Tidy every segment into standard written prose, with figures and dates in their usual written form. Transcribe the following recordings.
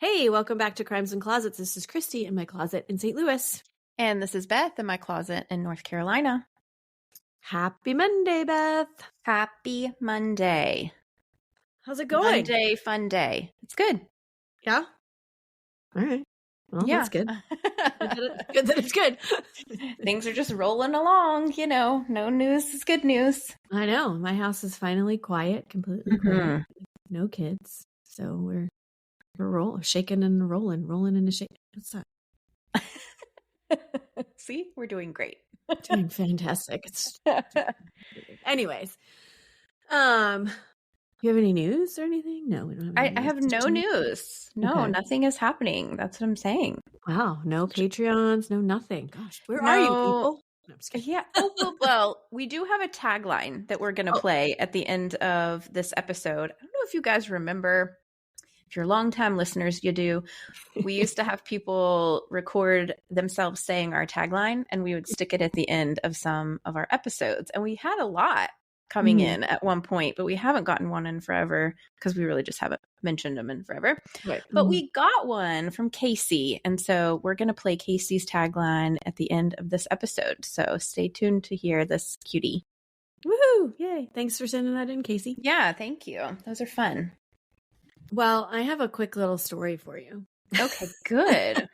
Hey, welcome back to Crimes and Closets. This is Christy in my closet in St. Louis. And this is Beth in my closet in North Carolina. Happy Monday, Beth. Happy Monday. How's it going? Monday, fun day. It's good. Yeah? All right. Well, Yeah. that's good. Good that it's good. Things are just rolling along, you know. No news is good news. I know. My house is finally quiet, completely quiet. No kids. So we're shaking and rolling and shaking. What's that? See, we're doing great. Doing fantastic. Anyways, you have any news or anything? No, we don't have any I have no news. No, Okay. Nothing is happening. That's what I'm saying. Wow, no Patreons, no nothing. Gosh, where are you people? No, I'm just kidding. Yeah. Well, we do have a tagline that we're going to play at the end of this episode. I don't know if you guys remember. If you're longtime listeners, you do. We used to have people record themselves saying our tagline, and we would stick it at the end of some of our episodes. And we had a lot coming in at one point, but we haven't gotten one in forever because we really just haven't mentioned them in forever. Right. But we got one from Casey. And so we're going to play Casey's tagline at the end of this episode. So stay tuned to hear this cutie. Woohoo! Yay. Thanks for sending that in, Casey. Yeah, thank you. Those are fun. Well, I have a quick little story for you. Okay, good.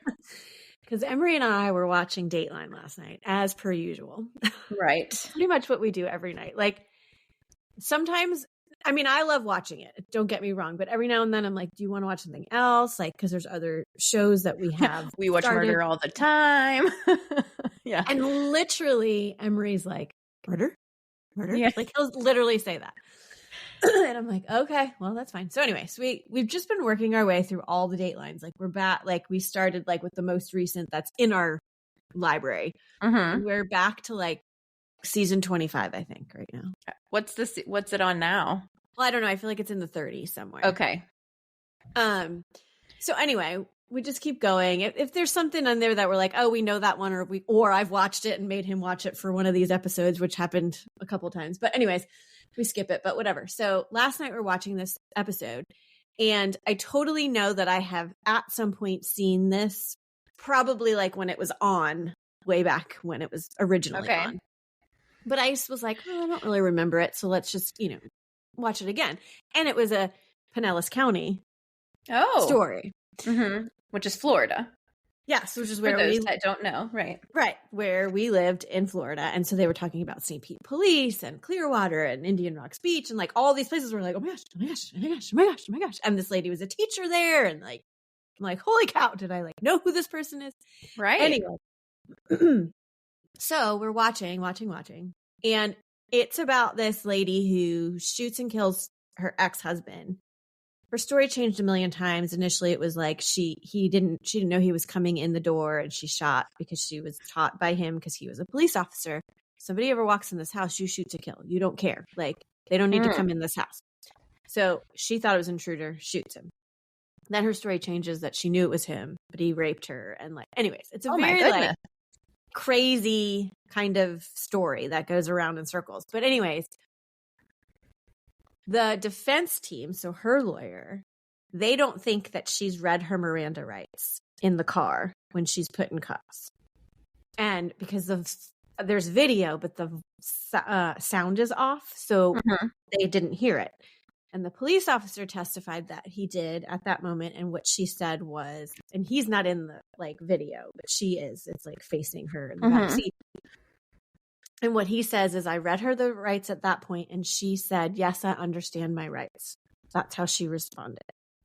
Because Emery and I were watching Dateline last night, as per usual. Right. Pretty much what we do every night. Like, sometimes, I mean, I love watching it. Don't get me wrong. But every now and then I'm like, do you want to watch something else? Like, because there's other shows that we have. We watch murder all the time. Yeah. And literally, Emery's like, murder? Yeah. Like, he'll literally say that. And I'm like, okay, well, that's fine. So anyways, we've just been working our way through all the Datelines. Like, we're back, like, we started like with the most recent that's in our library. Mm-hmm. We're back to like season 25, I think, right now. What's it on now? Well, I don't know. I feel like it's in the 30s somewhere. Okay. So anyway, we just keep going. If there's something on there that we're like, oh, we know that one, or I've watched it and made him watch it for one of these episodes, which happened a couple times. But anyways, we skip it, but whatever. So last night we're watching this episode, and I totally know that I have at some point seen this, probably like when it was on, way back when it was originally on. But I just was like, oh, I don't really remember it, so let's just, watch it again. And it was a Pinellas County story. Mm-hmm. Which is Florida. Yes, which is where For those that don't know, right, where we lived in Florida. And so they were talking about St. Pete Police and Clearwater and Indian Rocks Beach and like all these places were like, oh my gosh, oh my gosh, oh my gosh, oh my gosh, oh my gosh. And this lady was a teacher there, and like, I'm like, holy cow, did I like know who this person is? Right. Anyway, so we're watching, and it's about this lady who shoots and kills her ex-husband. Her story changed a million times. Initially, it was like she didn't know he was coming in the door, and she shot because she was taught by him because he was a police officer. Somebody ever walks in this house, you shoot to kill. You don't care. Like, they don't need to come in this house. So she thought it was an intruder, shoots him. Then her story changes that she knew it was him, but he raped her. And like, anyways, it's a very like crazy kind of story that goes around in circles. But anyways, the defense team, so her lawyer, they don't think that she's read her Miranda rights in the car when she's put in cuffs. And because there's video, but the sound is off, so they didn't hear it. And the police officer testified that he did at that moment, and what she said was, and he's not in the like video, but she is. It's like facing her in the back seat. And what he says is, I read her the rights at that point, and she said, yes, I understand my rights. That's how she responded.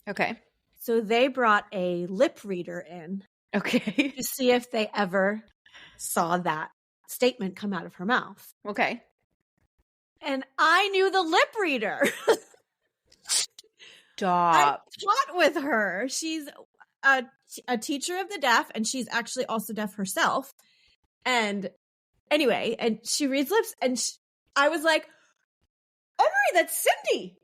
Okay. So they brought a lip reader in. Okay. To see if they ever saw that statement come out of her mouth. Okay. And I knew the lip reader. Stop. I taught with her. She's a teacher of the deaf, and she's actually also deaf herself. And anyway, and she reads lips, and I was like, Emery, that's Cindy.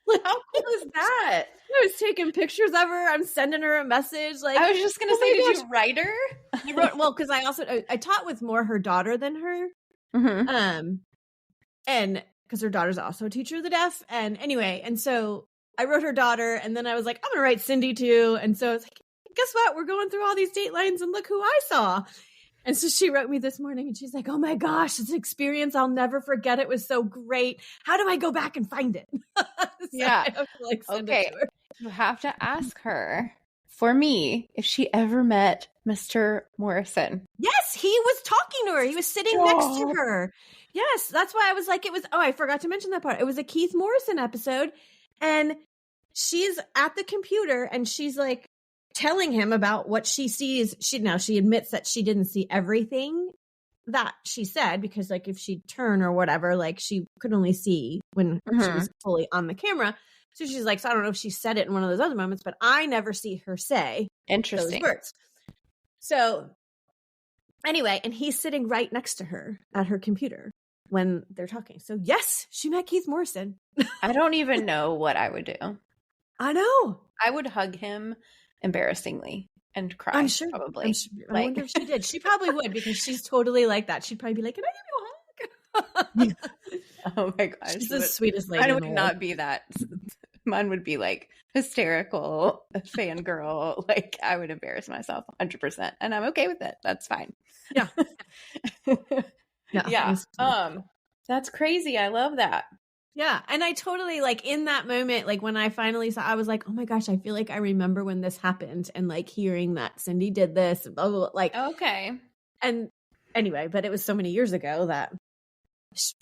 Like, how cool is that? I was taking pictures of her. I'm sending her a message. Like, I was just going to say, did you write her? I wrote, well, because I taught with more her daughter than her. Mm-hmm. And because her daughter's also a teacher of the deaf. And anyway, and so I wrote her daughter, and then I was like, I'm going to write Cindy too. And so it's like, guess what? We're going through all these datelines, and look who I saw. And so she wrote me this morning, and she's like, oh my gosh, it's an experience I'll never forget. It was so great. How do I go back and find it? So yeah. I have to, send it to her. You have to ask her, for me, if she ever met Mr. Morrison. Yes, he was talking to her. He was sitting next to her. Yes, that's why I was like, I forgot to mention that part. It was a Keith Morrison episode, and she's at the computer, and she's like telling him about what she sees. She admits that she didn't see everything that she said, because like if she'd turn or whatever, like she could only see when she was fully on the camera. So she's like, so I don't know if she said it in one of those other moments, but I never see her say those words. So anyway, and he's sitting right next to her at her computer when they're talking. So yes, she met Keith Morrison. I don't even know what I would do. I know. I would hug him embarrassingly and cry. I'm sure. Probably. I wonder if she did. She probably would, because she's totally like that. She'd probably be like, can I give you a hug? Oh my gosh. She's the sweetest lady. Mine would not be that. Mine would be like hysterical, fangirl. Like I would embarrass myself 100%, and I'm okay with it. That's fine. Yeah. Yeah. That's crazy. I love that. Yeah. And I totally, like, in that moment, like when I finally saw, I was like, oh my gosh, I feel like I remember when this happened, and like hearing that Cindy did this, blah, blah, blah, like, okay. And anyway, but it was so many years ago that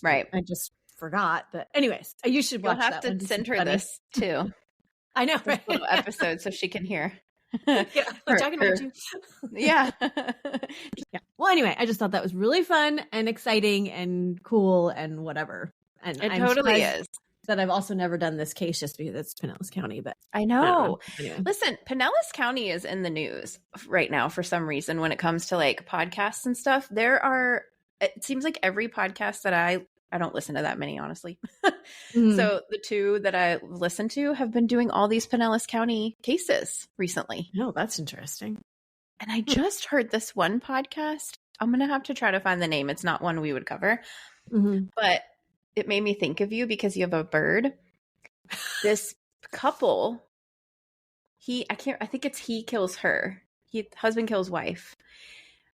right. I just forgot. But anyways, you should watch that. You'll have to send her this too. I know, right? Little episode so she can hear. Yeah, we're talking about you. Yeah. Yeah. Well, anyway, I just thought that was really fun and exciting and cool and whatever. And it totally is. That I've also never done this case just because it's Pinellas County, but I know. Anyway. Listen, Pinellas County is in the news right now for some reason when it comes to like podcasts and stuff. It seems like every podcast that I don't listen to that many, honestly. So the two that I listen to have been doing all these Pinellas County cases recently. Oh, that's interesting. And I just heard this one podcast. I'm going to have to try to find the name. It's not one we would cover, but it made me think of you because you have a bird. This couple, I think it's he kills her. Husband kills wife,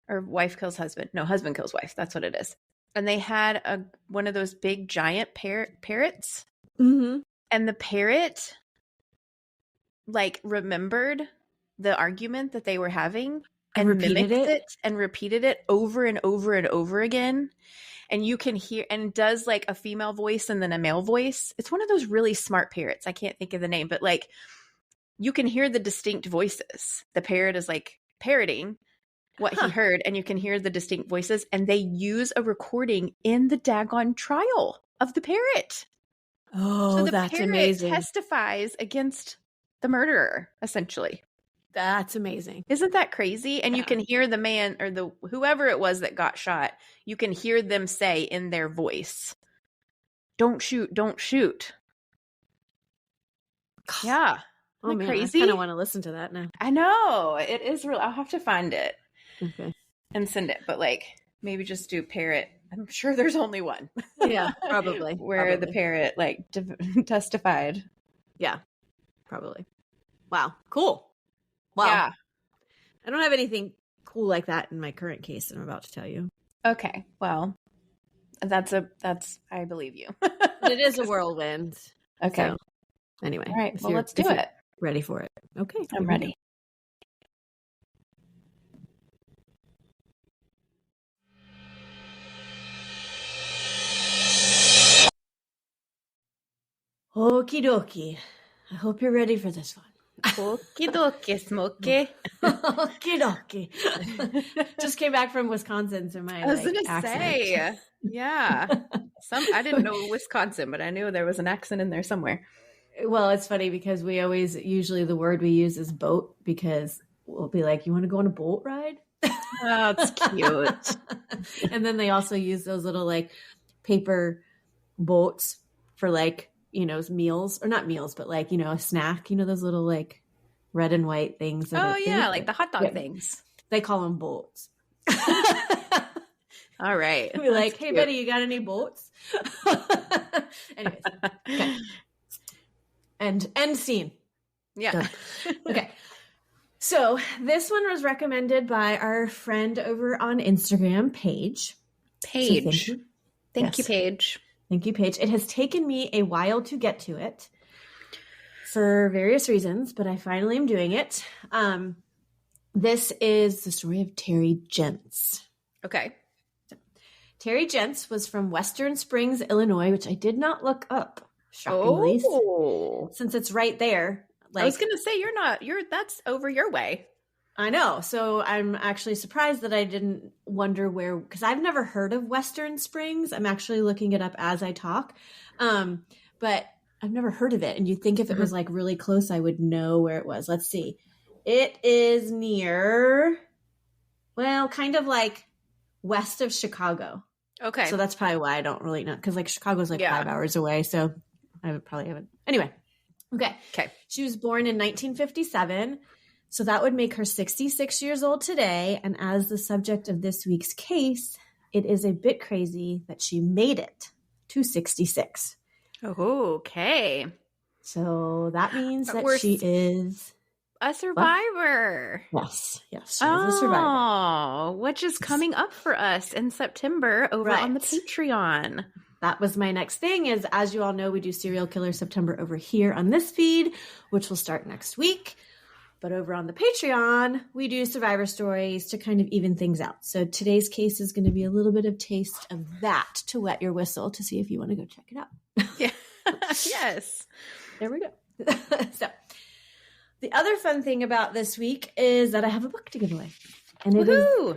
or wife kills husband. No, husband kills wife. That's what it is. And they had one of those big giant parrots. And the parrot like remembered the argument that they were having and repeated it over and over and over again. And you can hear, and does like a female voice and then a male voice. It's one of those really smart parrots. I can't think of the name, but like you can hear the distinct voices. The parrot is like parroting what he heard, and you can hear the distinct voices. And they use a recording in the daggone trial of the parrot. Oh, so the that's parrot amazing. Testifies against the murderer, essentially. That's amazing. Isn't that crazy? And you can hear the man or whoever it was that got shot. You can hear them say in their voice, "Don't shoot, don't shoot." Yeah. Oh man, crazy? I kind of want to listen to that now. I know. It is real. I'll have to find it Okay. and send it. But like maybe just do parrot. I'm sure there's only one. Yeah, probably. Where the parrot like testified. Yeah, probably. Wow. Cool. Wow. Yeah. I don't have anything cool like that in my current case that I'm about to tell you. Okay. Well, I believe you. But it is a whirlwind. Okay. So, anyway. All right. Well, let's do it. Ready for it. Okay. I'm ready. Okie dokie. I hope you're ready for this one. Okie dokie, Smokey. Okie dokie. Just came back from Wisconsin, so I was gonna say, yeah. I didn't know Wisconsin, but I knew there was an accent in there somewhere. Well, it's funny because usually the word we use is boat, because we'll be like, "You want to go on a boat ride?" Oh, that's cute. And then they also use those little like paper boats for like, meals, or not meals, but like, a snack, those little like red and white things. Oh yeah. Like the hot dog things. They call them boats. All right. Be like, "Hey, Betty, you got any boats?" Anyways. Okay. End scene. Yeah. Okay. So this one was recommended by our friend over on Instagram, Paige. Paige. So thank you, Paige. Thank you, Paige. It has taken me a while to get to it for various reasons, but I finally am doing it. This is the story of Terri Jentz. Okay. Terri Jentz was from Western Springs, Illinois, which I did not look up, shockingly, since it's right there. I was going to say, that's over your way. I know. So I'm actually surprised that I didn't wonder where, because I've never heard of Western Springs. I'm actually looking it up as I talk. But I've never heard of it. And you'd think if it was like really close, I would know where it was. Let's see. It is near, well, kind of like west of Chicago. Okay. So that's probably why I don't really know. Because like Chicago's like 5 hours away. So I would probably have it. Anyway. Okay. She was born in 1957. So that would make her 66 years old today. And as the subject of this week's case, it is a bit crazy that she made it to 66. Oh, okay. So that means that she is a survivor. What? Yes, she is a survivor. Oh, which is coming up for us in September over on the Patreon. That was my next thing is, as you all know, we do Serial Killer September over here on this feed, which will start next week. But over on the Patreon, we do survivor stories to kind of even things out. So today's case is going to be a little bit of taste of that to wet your whistle to see if you want to go check it out. Yeah. Yes. There we go. So the other fun thing about this week is that I have a book to give away. And it is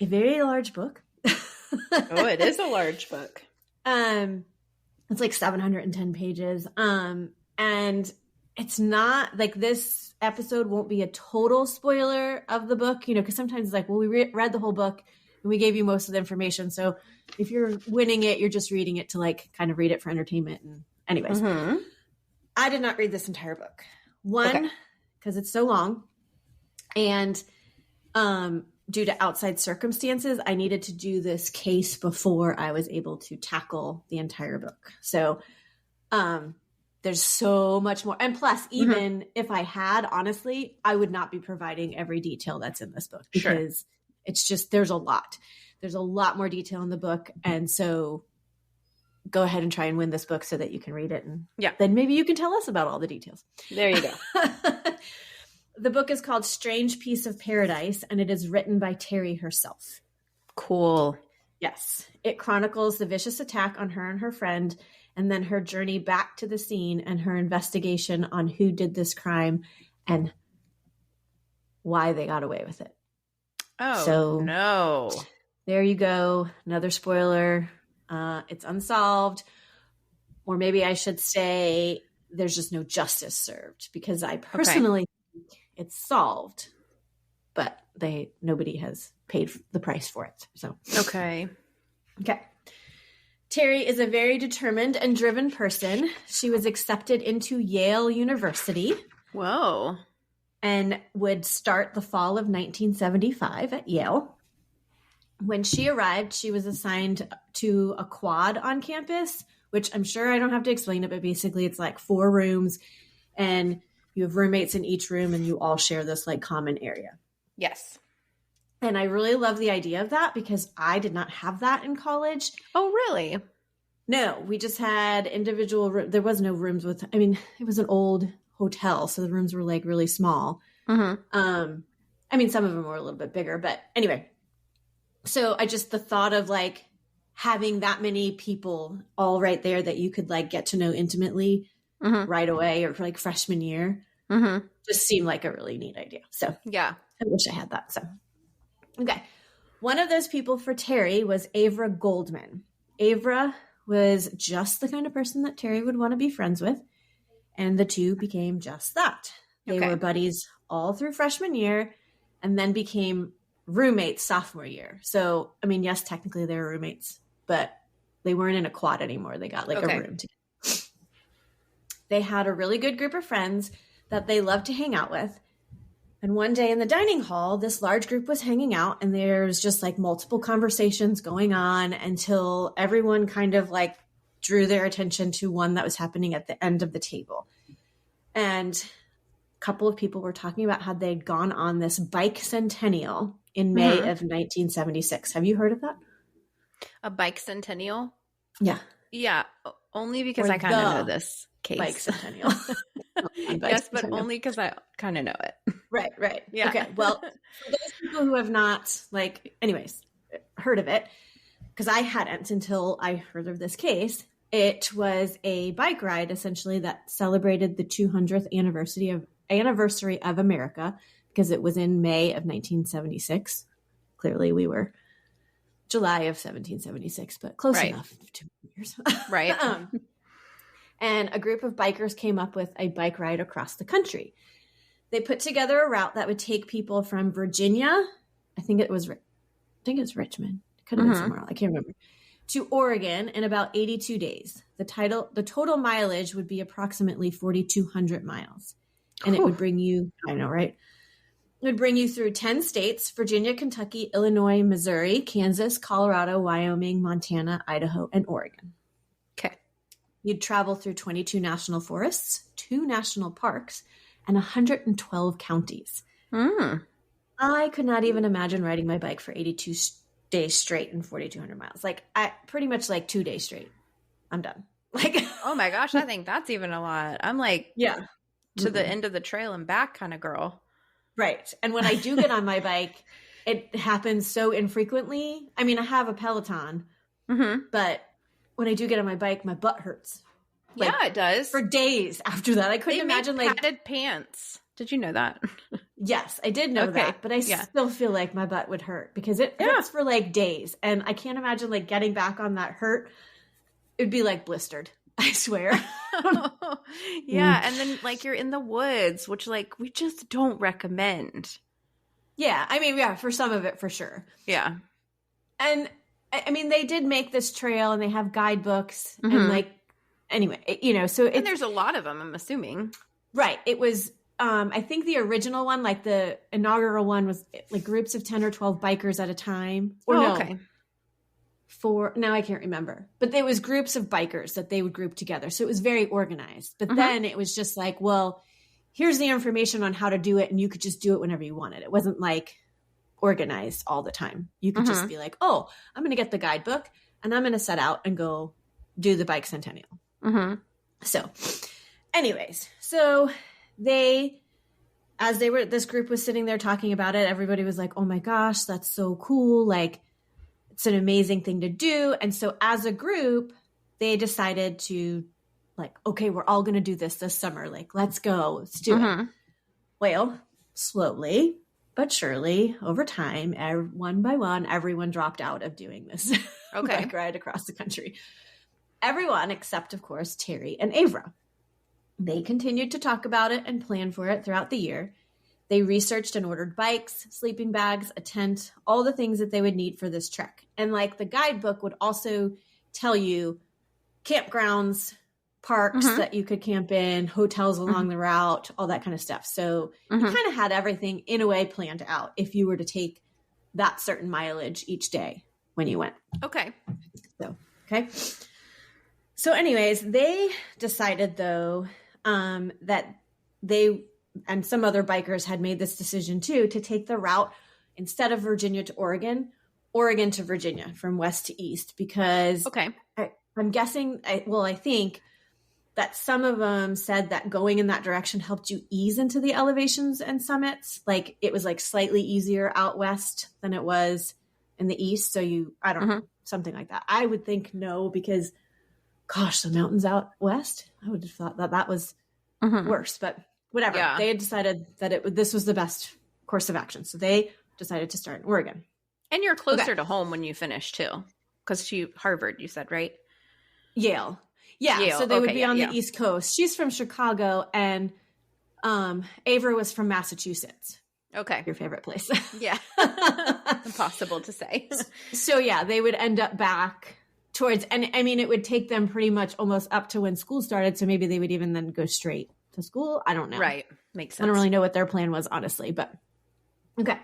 a very large book. Oh, it is a large book. It's like 710 pages. And it's not like this episode won't be a total spoiler of the book, because sometimes it's like, well, we read the whole book and we gave you most of the information. So if you're winning it, you're just reading it to like kind of read it for entertainment. And anyways, I did not read this entire book. One, because it's so long, and due to outside circumstances, I needed to do this case before I was able to tackle the entire book. So there's so much more. And plus, even if I had, honestly, I would not be providing every detail that's in this book because it's just, there's a lot. There's a lot more detail in the book. And so go ahead and try and win this book so that you can read it. And then maybe you can tell us about all the details. There you go. The book is called Strange Piece of Paradise, and it is written by Terri herself. Cool. Yes. It chronicles the vicious attack on her and her friend, and then her journey back to the scene and her investigation on who did this crime and why they got away with it. Oh, so, no. There you go. Another spoiler. It's unsolved. Or maybe I should say there's just no justice served, because I personally think it's solved, but nobody has paid the price for it. So okay. Terri is a very determined and driven person. She was accepted into Yale University. Whoa. And would start the fall of 1975 at Yale. When she arrived, she was assigned to a quad on campus, which I'm sure I don't have to explain it, but basically it's like 4 rooms and you have roommates in each room and you all share this like common area. Yes. And I really love the idea of that because I did not have that in college. Oh, really? No, we just had individual there was no rooms it was an old hotel, so the rooms were like really small. Some of them were a little bit bigger, but anyway. So the thought of like having that many people all right there that you could like get to know intimately right away, or for like freshman year, just seemed like a really neat idea. So yeah, I wish I had that. So, okay. One of those people for Terri was Avra Goldman. Avra was just the kind of person that Terri would want to be friends with. And the two became just that. They were buddies all through freshman year and then became roommates sophomore year. So, yes, technically they were roommates, but they weren't in a quad anymore. They got like a room together. They had a really good group of friends that they loved to hang out with. And one day in the dining hall, this large group was hanging out and there's just like multiple conversations going on until everyone kind of like drew their attention to one that was happening at the end of the table. And a couple of people were talking about how they'd gone on this Bike Centennial in May of 1976. Have you heard of that? A Bike Centennial? Yeah. Yeah, only because I kind of know this case. Bike Centennial. Yes, but only because I kind of know it. Right. Yeah. Okay. Well, for those people who have not, heard of it, because I hadn't until I heard of this case, it was a bike ride essentially that celebrated the 200th anniversary of America, because it was in May of 1976. Clearly, we were July of 1776, but close enough. 2 years. Right. And a group of bikers came up with a bike ride across the country. They put together a route that would take people from Virginia, I think it was Richmond. It could have been somewhere else. I can't remember. To Oregon in about 82 days. The total mileage would be approximately 4,200 miles. And it would bring you, I know, right? It would bring you through 10 states: Virginia, Kentucky, Illinois, Missouri, Kansas, Colorado, Wyoming, Montana, Idaho, and Oregon. Okay. You'd travel through 22 national forests, 2 national parks, and 112 counties. I could not even imagine riding my bike for 82 days straight and 4,200 miles. I pretty much 2 days straight. I'm done. Oh my gosh, I think that's even a lot. I'm to the end of the trail and back kind of girl. Right. And when I do get on my bike, it happens so infrequently. I mean, I have a Peloton, but when I do get on my bike, my butt hurts. Yeah, it does. For days after that. I couldn't imagine padded pants. Did you know that? Yes, I did know that, but I still feel like my butt would hurt because it hurts for days. And I can't imagine getting back on that hurt. It'd be blistered. I swear. Yeah. And then you're in the woods, which we just don't recommend. Yeah. I mean, yeah, for some of it, for sure. Yeah. And I mean, they did make this trail and they have guidebooks and anyway, so and there's a lot of them, I'm assuming. Right. It was, I think the original one, the inaugural one was groups of 10 or 12 bikers at a time. Okay. Now I can't remember, but there was groups of bikers that they would group together. So it was very organized, but then it was just well, here's the information on how to do it. And you could just do it whenever you wanted. It wasn't organized all the time. You could just be oh, I'm going to get the guidebook and I'm going to set out and go do the Bike Centennial. So anyways, this group was sitting there talking about it. Everybody was oh my gosh, that's so cool. It's an amazing thing to do. And so as a group, they decided to okay, we're all going to do this summer. Let's go. Let's do it. Well, slowly but surely over time, one by one, everyone dropped out of doing this bike ride across the country. Everyone except, of course, Terri and Avra. They continued to talk about it and plan for it throughout the year. They researched and ordered bikes, sleeping bags, a tent, all the things that they would need for this trek. And the guidebook would also tell you campgrounds, parks that you could camp in, hotels along the route, all that kind of stuff. So you kind of had everything in a way planned out if you were to take that certain mileage each day when you went. Okay. So anyways, they decided though that they and some other bikers had made this decision too, to take the route instead of Virginia to Oregon to Virginia from west to east, because I'm guessing, I think that some of them said that going in that direction helped you ease into the elevations and summits. It was slightly easier out west than it was in the east. So I don't know, something like that. I would think no, because gosh, the mountains out west, I would have thought that was worse, but whatever. Yeah. They had decided that this was the best course of action. So they decided to start in Oregon. And you're closer to home when you finish too. Because Harvard, you said, right? Yale. Yeah. Yale. So they would be on the East Coast. She's from Chicago and Avra was from Massachusetts. Okay. Your favorite place. Yeah. Impossible to say. So yeah, they would end up back towards, and I mean, it would take them pretty much almost up to when school started. So maybe they would even then go straight to school. I don't know. Right. Makes sense. I don't really know what their plan was, honestly, but okay.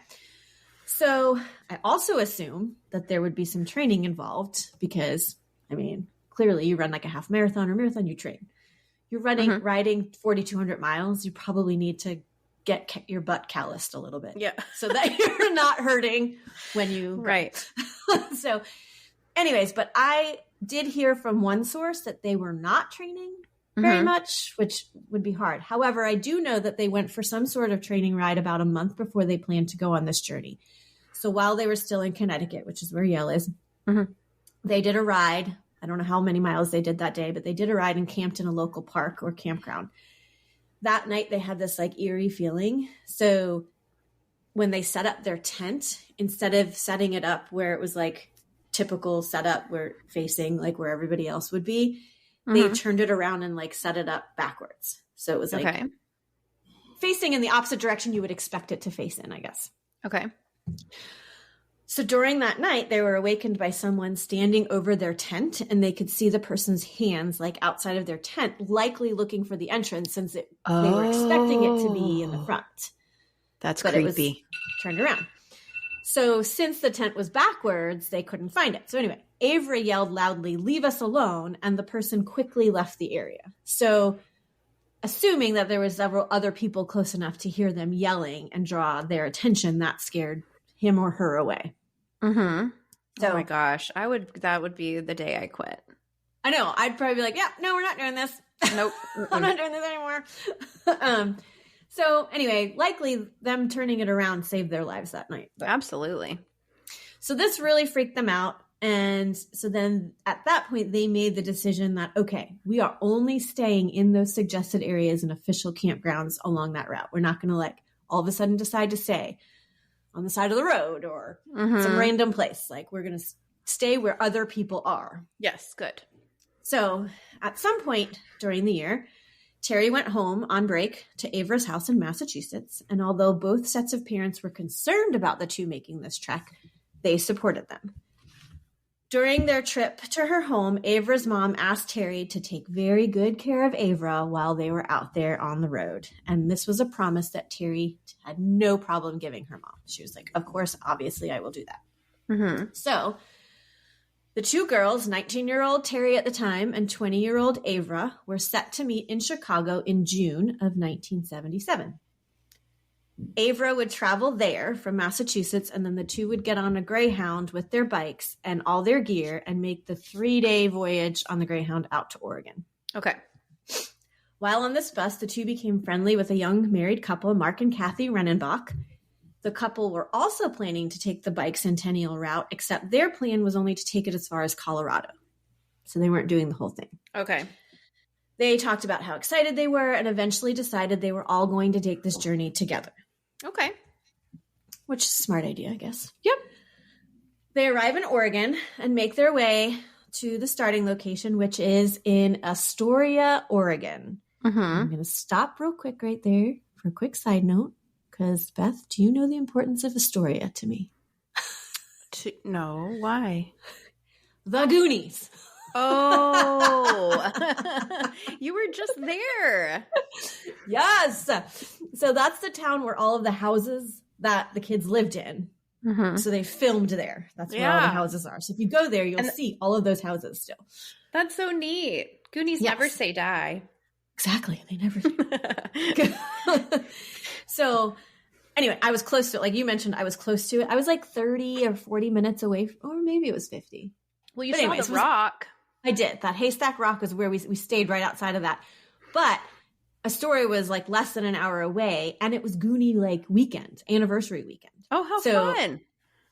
So I also assume that there would be some training involved because, I mean, clearly you run a half marathon or marathon, you train. you're riding 4,200 miles, you probably need to get your butt calloused a little bit. Yeah. So that you're not hurting when you go. Right. So anyways, but I did hear from one source that they were not training very much, which would be hard. However, I do know that they went for some sort of training ride about a month before they planned to go on this journey. So while they were still in Connecticut, which is where Yale is, they did a ride. I don't know how many miles they did that day, but they did a ride and camped in a local park or campground. That night they had this like eerie feeling. So when they set up their tent, instead of setting it up where it was like typical setup where facing like where everybody else would be, they turned it around and like set it up backwards. So it was like facing in the opposite direction you would expect it to face in, I guess. Okay. So during that night, they were awakened by someone standing over their tent, and they could see the person's hands like outside of their tent, likely looking for the entrance since they were expecting it to be in the front. That's but creepy. It was turned around. So since the tent was backwards, they couldn't find it. So anyway, Avra yelled loudly, "Leave us alone," and the person quickly left the area. So assuming that there were several other people close enough to hear them yelling and draw their attention, that scared him or her away. So, oh my gosh, that would be the day I quit. I know. I'd probably be like, yeah, no, we're not doing this. Nope. I'm not doing this anymore. So anyway, likely them turning it around saved their lives that night. But. Absolutely. So this really freaked them out. And so then at that point, they made the decision that, okay, we are only staying in those suggested areas and official campgrounds along that route. We're not going to like all of a sudden decide to stay on the side of the road or some random place. Like we're going to stay where other people are. Yes. Good. So at some point during the year, Terri went home on break to Avra's house in Massachusetts. And although both sets of parents were concerned about the two making this trek, they supported them. During their trip to her home, Avra's mom asked Terri to take very good care of Avra while they were out there on the road. And this was a promise that Terri had no problem giving her mom. She was like, of course, obviously, I will do that. So the two girls, 19-year-old Terri at the time and 20-year-old Avra, were set to meet in Chicago in June of 1977. Avra would travel there from Massachusetts, and then the two would get on a Greyhound with their bikes and all their gear and make the 3-day voyage on the Greyhound out to Oregon. Okay. While on this bus, the two became friendly with a young married couple, Mark and Kathy Rennenbach. The couple were also planning to take the Bike Centennial route, except their plan was only to take it as far as Colorado. So they weren't doing the whole thing. Okay. They talked about how excited they were and eventually decided they were all going to take this journey together. Okay. Which is a smart idea, I guess. Yep. They arrive in Oregon and make their way to the starting location, which is in Astoria, Oregon. I'm going to stop real quick right there for a quick side note. Because, Beth, do you know the importance of Astoria to me? No. Why? The Goonies. Oh. You were just there. Yes. So that's the town where all of the houses that the kids lived in. So they filmed there. That's where all the houses are. So if you go there, you'll see all of those houses still. That's so neat. Goonies never say die. Exactly. They never do. So anyway, I was close to it. Like you mentioned, I was close to it. I was like 30 or 40 minutes away, or maybe it was 50. Well, you saw the rock. I did. That Haystack Rock was where we stayed right outside of that. But Astoria was like less than an hour away, and it was Goonie like weekend, anniversary weekend. Oh, how fun.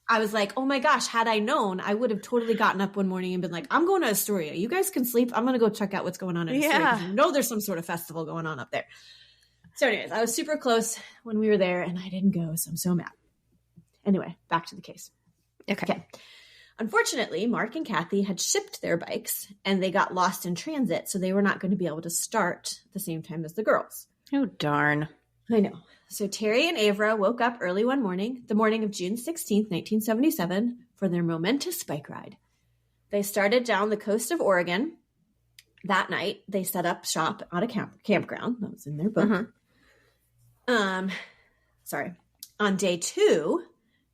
I was like, oh my gosh, had I known, I would have totally gotten up one morning and been like, I'm going to Astoria. You guys can sleep. I'm going to go check out what's going on in Astoria. Yeah. You know there's some sort of festival going on up there. So anyways, I was super close when we were there, and I didn't go, so I'm so mad. Anyway, back to the case. Okay. Unfortunately, Mark and Kathy had shipped their bikes, and they got lost in transit, so they were not going to be able to start at the same time as the girls. Oh, darn. I know. So Terri and Avra woke up early one morning, the morning of June 16th, 1977, for their momentous bike ride. They started down the coast of Oregon. That night, they set up shop at a campground. That was in their book. On day 2,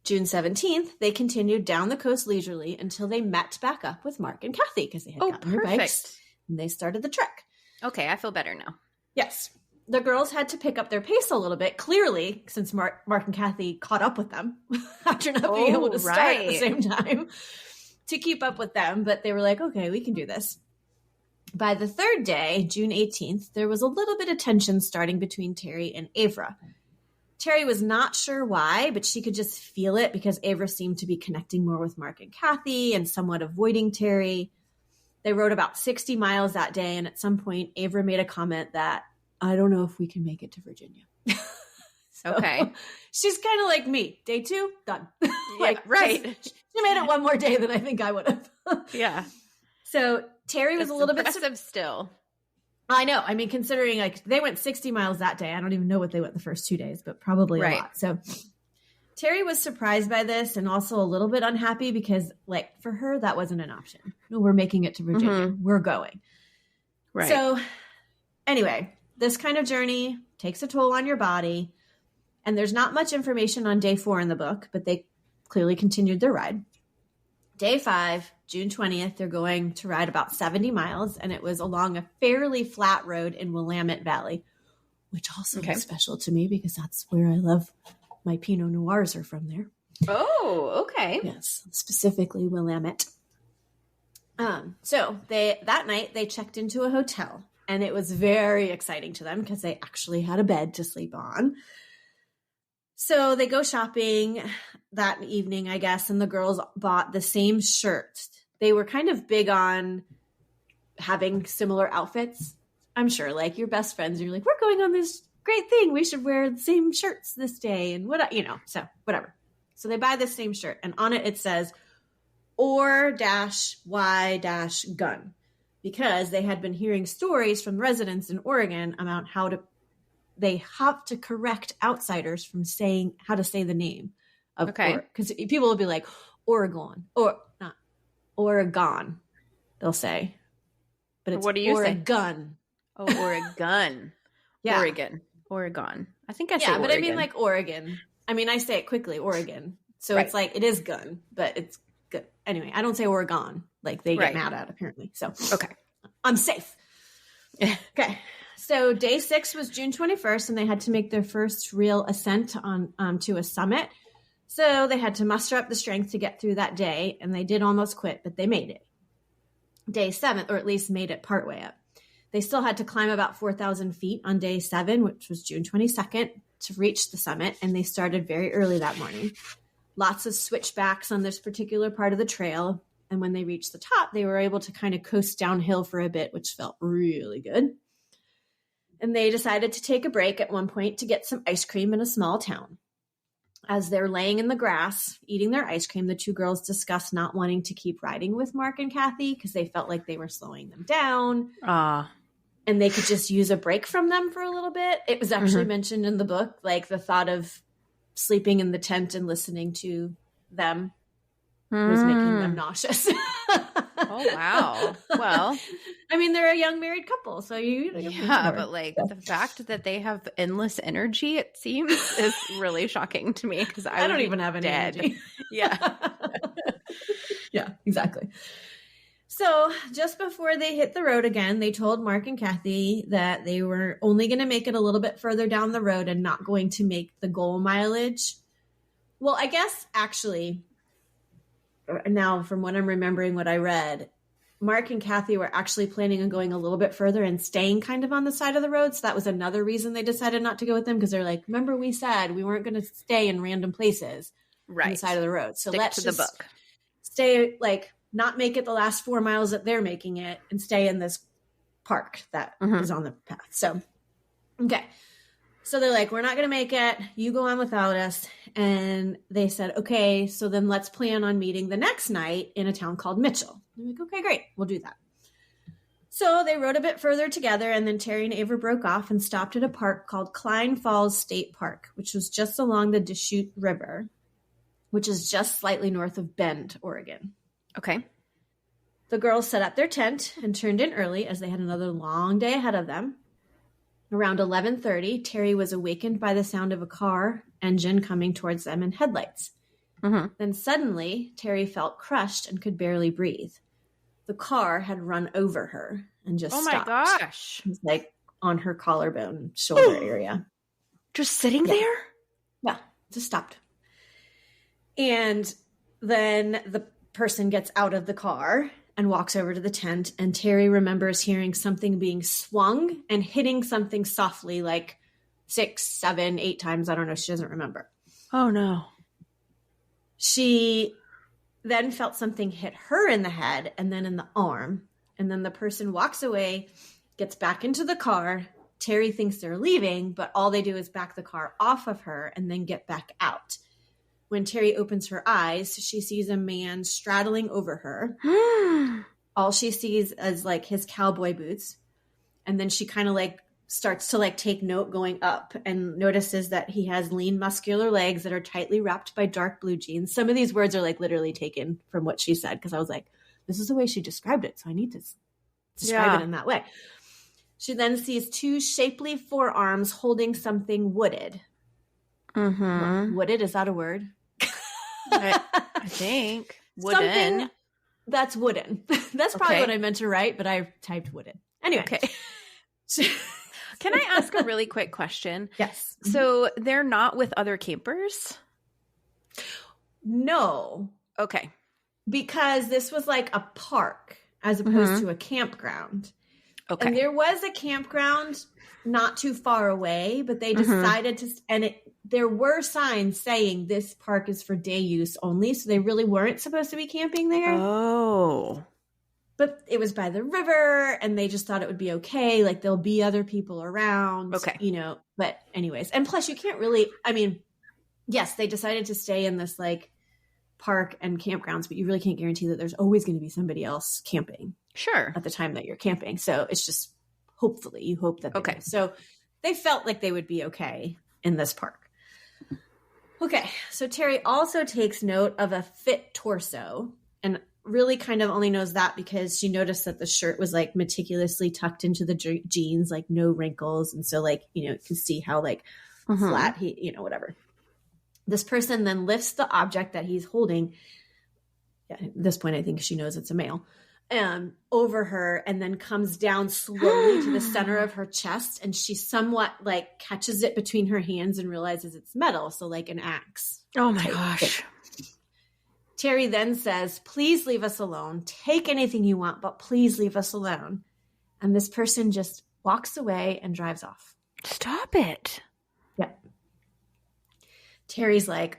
June 17th, they continued down the coast leisurely until they met back up with Mark and Kathy because they had gotten their bikes and they started the trek. Okay, I feel better now. Yes. The girls had to pick up their pace a little bit, clearly, since Mark and Kathy caught up with them after not being able to start at the same time to keep up with them. But they were like, okay, we can do this. By the third day, June 18th, there was a little bit of tension starting between Terri and Avra. Terri was not sure why, but she could just feel it because Avra seemed to be connecting more with Mark and Kathy and somewhat avoiding Terri. They rode about 60 miles that day, and at some point, Avra made a comment that, I don't know if we can make it to Virginia. Okay. She's kind of like me. Day 2, done. Like, right. She made it one more day than I think I would have. Yeah. So Terri was a little bit impressive still. I know. I mean, considering like they went 60 miles that day. I don't even know what they went the first 2 days, but probably a lot. So Terri was surprised by this and also a little bit unhappy because like for her, that wasn't an option. No, we're making it to Virginia. Mm-hmm. We're going. Right. So anyway, this kind of journey takes a toll on your body. And there's not much information on day 4 in the book, but they clearly continued their ride. Day 5, June 20th, they're going to ride about 70 miles, and it was along a fairly flat road in Willamette Valley, which also is special to me because that's where I love my Pinot Noirs are from there. Oh, okay. Yes, specifically Willamette. So that night they checked into a hotel, and it was very exciting to them because they actually had a bed to sleep on. So they go shopping that evening, I guess, and the girls bought the same shirts. They were kind of big on having similar outfits. I'm sure, like your best friends, you're like, we're going on this great thing. We should wear the same shirts this day and so whatever. So they buy the same shirt, and on it says or-y-gun because they had been hearing stories from residents in Oregon about they have to correct outsiders from saying how to say the name of because people will be like Oregon or not Oregon, they'll say, but it's what do you Oregon. Say? Oh, Oregon. Yeah, Oregon. I think I say but Oregon. I mean like Oregon. I mean I say it quickly, Oregon. So it's like it is gun, but it's good anyway. I don't say Oregon like they get mad at apparently. So I'm safe. Okay. So day 6 was June 21st, and they had to make their first real ascent on to a summit. So they had to muster up the strength to get through that day, and they did almost quit, but they made it. Day 7, or at least made it partway up. They still had to climb about 4,000 feet on day 7, which was June 22nd, to reach the summit, and they started very early that morning. Lots of switchbacks on this particular part of the trail, and when they reached the top, they were able to kind of coast downhill for a bit, which felt really good. And they decided to take a break at one point to get some ice cream in a small town. As they're laying in the grass, eating their ice cream, the 2 girls discussed not wanting to keep riding with Mark and Kathy because they felt like they were slowing them down. And they could just use a break from them for a little bit. It was actually mentioned in the book, like the thought of sleeping in the tent and listening to them was making them nauseous. Oh, wow. Well, I mean, they're a young married couple, so but like the fact that they have endless energy, it seems, is really shocking to me because I don't even have any energy. Yeah. Yeah, exactly. So just before they hit the road again, they told Mark and Kathy that they were only going to make it a little bit further down the road and not going to make the goal mileage. Well, I guess actually, now from what I'm remembering what I read, Mark and Kathy were actually planning on going a little bit further and staying kind of on the side of the road. So that was another reason they decided not to go with them because they're like, remember we said we weren't going to stay in random places on the side of the road. So let's just the book. Stay like not make it the last 4 miles that they're making it and stay in this park that is on the path. So, okay. So they're like, we're not going to make it. You go on without us. And they said, okay, so then let's plan on meeting the next night in a town called Mitchell. I'm like, okay, great. We'll do that. So they rode a bit further together, and then Terri and Avra broke off and stopped at a park called Klein Falls State Park, which was just along the Deschutes River, which is just slightly north of Bend, Oregon. Okay. The girls set up their tent and turned in early as they had another long day ahead of them. Around 11:30, Terri was awakened by the sound of a car engine coming towards them and headlights. Then suddenly, Terri felt crushed and could barely breathe. the car had run over her and just stopped. Oh my gosh. It's like on her collarbone, shoulder area. Just sitting there? Yeah, just stopped. And then the person gets out of the car and walks over to the tent, and Terri remembers hearing something being swung and hitting something softly, like 6, 7, 8 times. I don't know. She doesn't remember. Oh, no. She then felt something hit her in the head and then in the arm. And then the person walks away, gets back into the car. Terri thinks they're leaving, but all they do is back the car off of her and then get back out. When Terri opens her eyes, she sees a man straddling over her. All she sees is like his cowboy boots. And then she kind of like starts to like take note going up and notices that he has lean, muscular legs that are tightly wrapped by dark blue jeans. Some of these words are like literally taken from what she said, because I was like, this is the way she described it, so I need to describe it in that way. She then sees 2 shapely forearms holding something wooded. Mm-hmm. Wooded, is that a word? I think. Wooden. Something that's wooden. That's probably what I meant to write, but I typed wooden. Anyway. Okay. Can I ask a really quick question? Yes. So they're not with other campers? No. Okay. Because this was like a park as opposed to a campground. Okay. And there was a campground not too far away, but they decided to, and there were signs saying this park is for day use only. So they really weren't supposed to be camping there. Oh. But it was by the river and they just thought it would be okay. Like there'll be other people around, you know, but anyways. And plus you can't really, I mean, yes, they decided to stay in this like park and campgrounds, but you really can't guarantee that there's always going to be somebody else camping. Sure. At the time that you're camping. So it's just, hopefully you hope that. Okay. So they felt like they would be okay in this park. Okay. So Terri also takes note of a fit torso, and really kind of only knows that because she noticed that the shirt was like meticulously tucked into the jeans, like no wrinkles. And so like, you know, you can see how like flat he, you know, whatever. This person then lifts the object that he's holding. Yeah, at this point, I think she knows it's a male. Over her, and then comes down slowly to the center of her chest, and she somewhat like catches it between her hands and realizes it's metal, so like an axe. Oh my gosh. Terri then says, please leave us alone. Take anything you want, but please leave us alone. And this person just walks away and drives off. Stop it. Yep. Terri's like,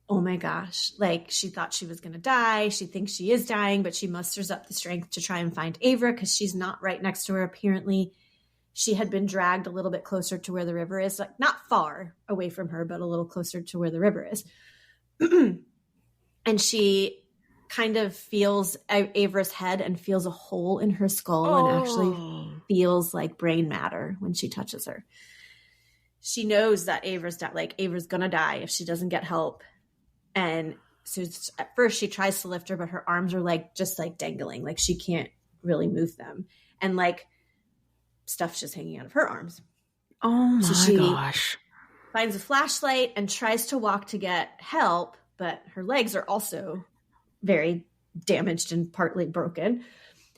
oh my gosh, like she thought she was going to die. She thinks she is dying, but she musters up the strength to try and find Avra because she's not right next to her. Apparently she had been dragged a little bit closer to where the river is, like not far away from her, but a little closer to where the river is. And she kind of feels Avra's head and feels a hole in her skull and actually feels like brain matter when she touches her. She knows that Avra's going to die if she doesn't get help. And so at first she tries to lift her, but her arms are like just like dangling, like she can't really move them. And like stuff's just hanging out of her arms. Oh my gosh. Finds a flashlight and tries to walk to get help, but her legs are also very damaged and partly broken.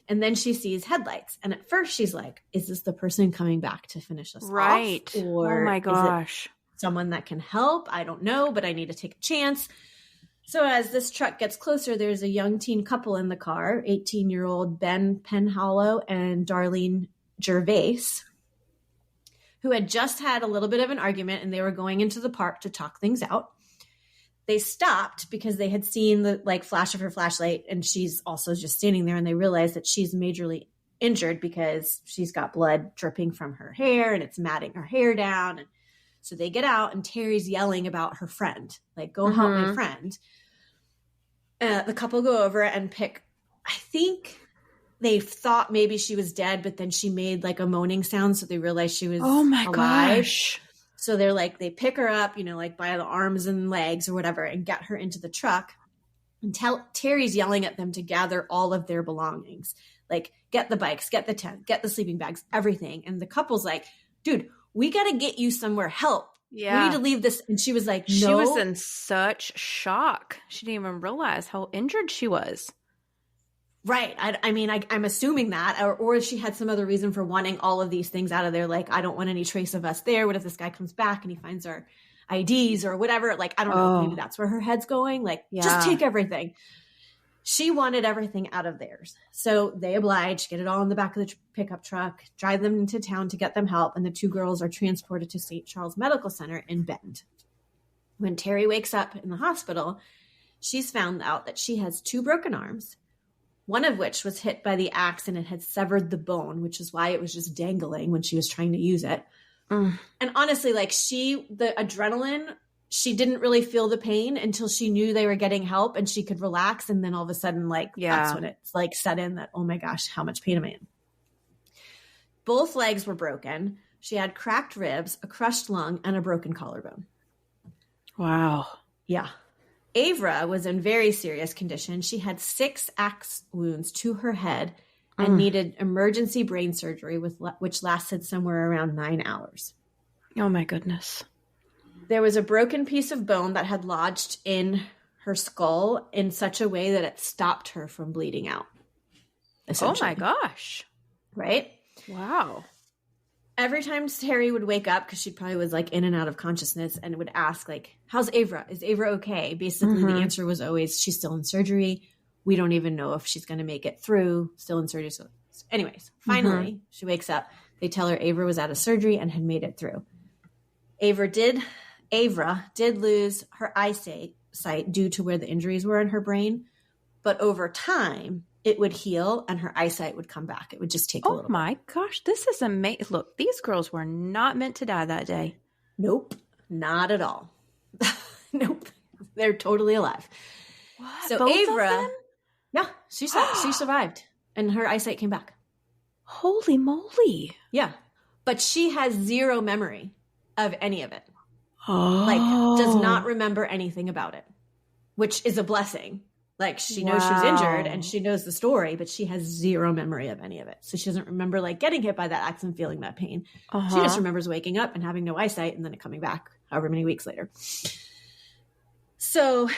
And then she sees headlights. And at first she's like, is this the person coming back to finish us off? Or oh my gosh. Is it someone that can help? I don't know, but I need to take a chance. So as this truck gets closer, there's a young teen couple in the car, 18-year-old Ben Penhallow and Darlene Gervais, who had just had a little bit of an argument and they were going into the park to talk things out. They stopped because they had seen the like flash of her flashlight, and she's also just standing there, and they realized that she's majorly injured because she's got blood dripping from her hair and it's matting her hair down. And so they get out, and Terri's yelling about her friend, like, go help my friend. The couple go over and pick, I think they thought maybe she was dead, but then she made like a moaning sound. So they realized she was alive. Gosh. So they're like, they pick her up, you know, like by the arms and legs or whatever, and get her into the truck. And Terri's yelling at them to gather all of their belongings. Like, get the bikes, get the tent, get the sleeping bags, everything. And the couple's like, dude, we got to get you somewhere. Help. Yeah. We need to leave this. And she was like, no. She was in such shock. She didn't even realize how injured she was. Right. I mean, I'm assuming that, or she had some other reason for wanting all of these things out of there. Like, I don't want any trace of us there. What if this guy comes back and he finds our IDs or whatever? Like, I don't know. Maybe that's where her head's going. Like, just take everything. She wanted everything out of theirs. So they obliged, get it all in the back of the pickup truck, drive them into town to get them help. And the two girls are transported to St. Charles Medical Center in Bend. When Terri wakes up in the hospital, she's found out that she has 2 broken arms, one of which was hit by the axe and it had severed the bone, which is why it was just dangling when she was trying to use it. And honestly, like the adrenaline, she didn't really feel the pain until she knew they were getting help and she could relax. And then all of a sudden, like, that's when it's like set in that, oh my gosh, how much pain am I in? Both legs were broken. She had cracked ribs, a crushed lung, and a broken collarbone. Wow. Yeah. Avra was in very serious condition. She had 6 axe wounds to her head and needed emergency brain surgery, which lasted somewhere around 9 hours. Oh, my goodness. There was a broken piece of bone that had lodged in her skull in such a way that it stopped her from bleeding out. Oh, my gosh. Right? Wow. Every time Terri would wake up, because she probably was like in and out of consciousness, and would ask, like, how's Avra? Is Avra okay? Basically, the answer was always, she's still in surgery. We don't even know if she's going to make it through. Still in surgery. So anyways, finally, she wakes up. They tell her Avra was out of surgery and had made it through. Avra did lose her eyesight due to where the injuries were in her brain. But over time, it would heal and her eyesight would come back. It would just take a little bit. Oh my gosh, this is amazing. Look, these girls were not meant to die that day. Nope, not at all. Nope, they're totally alive. What? So Both Avra, of them? yeah, she survived and her eyesight came back. Holy moly. Yeah, but she has zero memory of any of it. Oh. Like, does not remember anything about it, which is a blessing. Like, she knows she was injured and she knows the story, but she has zero memory of any of it. So she doesn't remember, like, getting hit by that axe and feeling that pain. She just remembers waking up and having no eyesight and then it coming back however many weeks later. So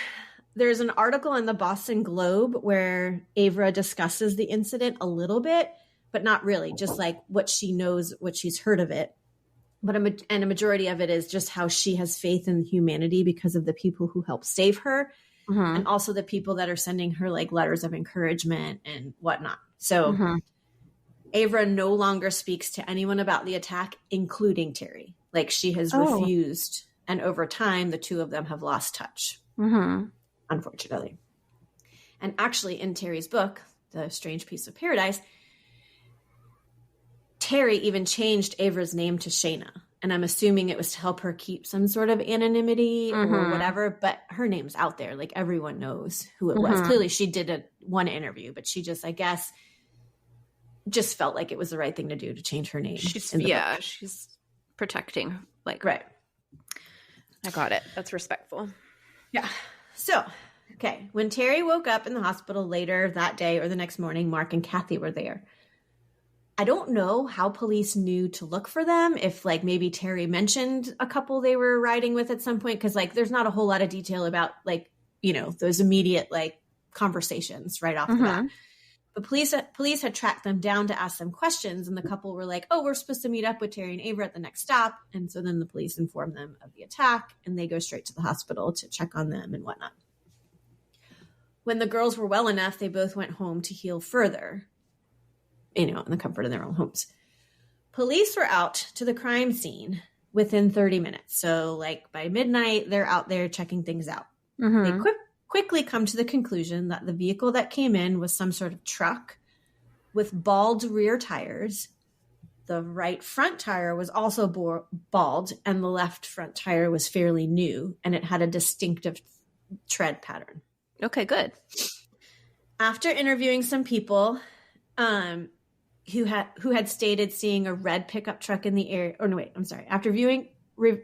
there's an article in the Boston Globe where Avra discusses the incident a little bit, but not really, just like what she knows, what she's heard of it. But a majority of it is just how she has faith in humanity because of the people who helped save her. And also the people that are sending her like letters of encouragement and whatnot. So Avra no longer speaks to anyone about the attack, including Terri. Like, she has refused. And over time, the two of them have lost touch, unfortunately. And actually, in Terri's book, The Strange Piece of Paradise, Terri even changed Avra's name to Shayna. And I'm assuming it was to help her keep some sort of anonymity or whatever. But her name's out there. Like, everyone knows who it was. Clearly, she did one interview. But she just, I guess, just felt like it was the right thing to do to change her name. She's protecting. Like, right. I got it. That's respectful. Yeah. So, okay. When Terri woke up in the hospital later that day or the next morning, Mark and Kathy were there. I don't know how police knew to look for them. If like maybe Terri mentioned a couple they were riding with at some point. Cause like there's not a whole lot of detail about like, you know, those immediate like conversations right off the bat. But police had tracked them down to ask them questions. And the couple were like, oh, we're supposed to meet up with Terri and Avra at the next stop. And so then the police inform them of the attack and they go straight to the hospital to check on them and whatnot. When the girls were well enough, they both went home to heal further, you know, in the comfort of their own homes. Police were out to the crime scene within 30 minutes. So like by midnight, they're out there checking things out. They quickly come to the conclusion that the vehicle that came in was some sort of truck with bald rear tires. The right front tire was also bald and the left front tire was fairly new and it had a distinctive tread pattern. Okay, good. After interviewing some people, who had stated seeing a red pickup truck in the area. Oh, no, wait, I'm sorry. After viewing, oh